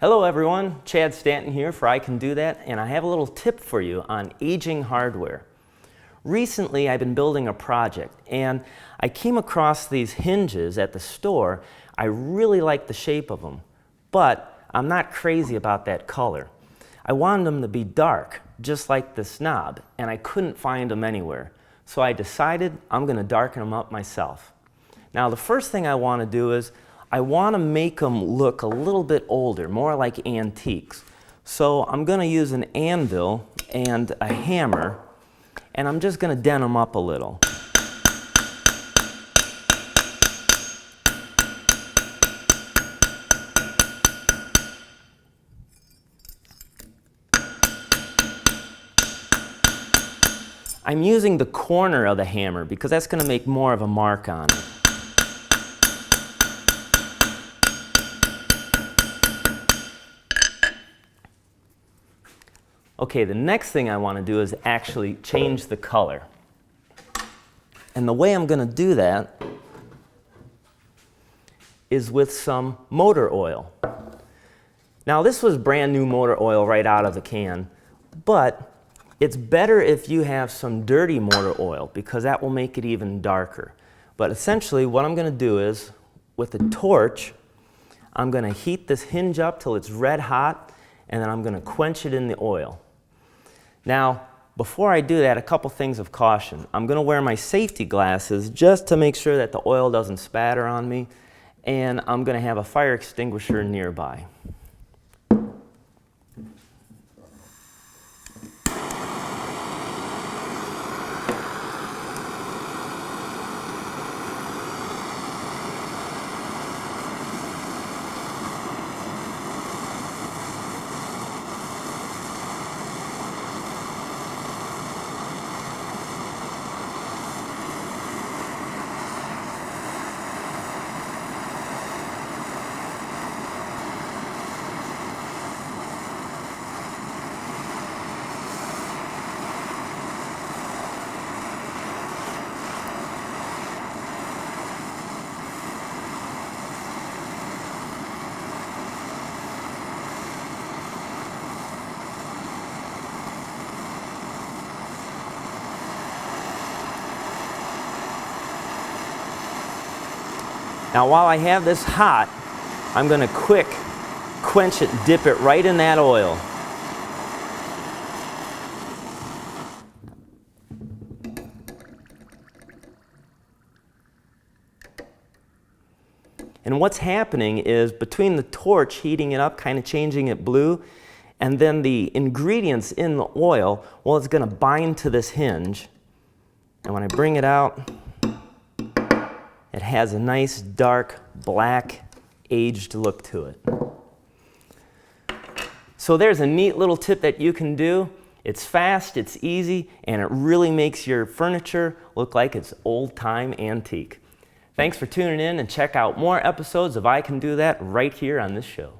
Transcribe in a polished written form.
Hello everyone, Chad Stanton here for I Can Do That, and I have a little tip for you on aging hardware. Recently I've been building a project and I came across these hinges at the store. I really like the shape of them, but I'm not crazy about that color. I wanted them to be dark, just like this knob, and I couldn't find them anywhere. So I decided I'm going to darken them up myself. Now the first thing I want to do is I want to make them look a little bit older, more like antiques. So I'm going to use an anvil and a hammer, and I'm just going to dent them up a little. I'm using the corner of the hammer because that's going to make more of a mark on it. Okay, the next thing I want to do is actually change the color. And the way I'm going to do that is with some motor oil. Now this was brand new motor oil right out of the can, but it's better if you have some dirty motor oil because that will make it even darker. But essentially what I'm going to do is, with a torch, I'm going to heat this hinge up till it's red hot, and then I'm going to quench it in the oil. Now, before I do that, a couple things of caution. I'm going to wear my safety glasses just to make sure that the oil doesn't spatter on me, and I'm going to have a fire extinguisher nearby. Now while I have this hot, I'm going to quick quench it, dip it right in that oil. And what's happening is between the torch heating it up, kind of changing it blue, and then the ingredients in the oil, well, it's going to bind to this hinge. And when I bring it out, it has a nice dark black aged look to it. So there's a neat little tip that you can do. It's fast, it's easy, and it really makes your furniture look like it's old-time antique. Thanks for tuning in, and check out more episodes of I Can Do That right here on this show.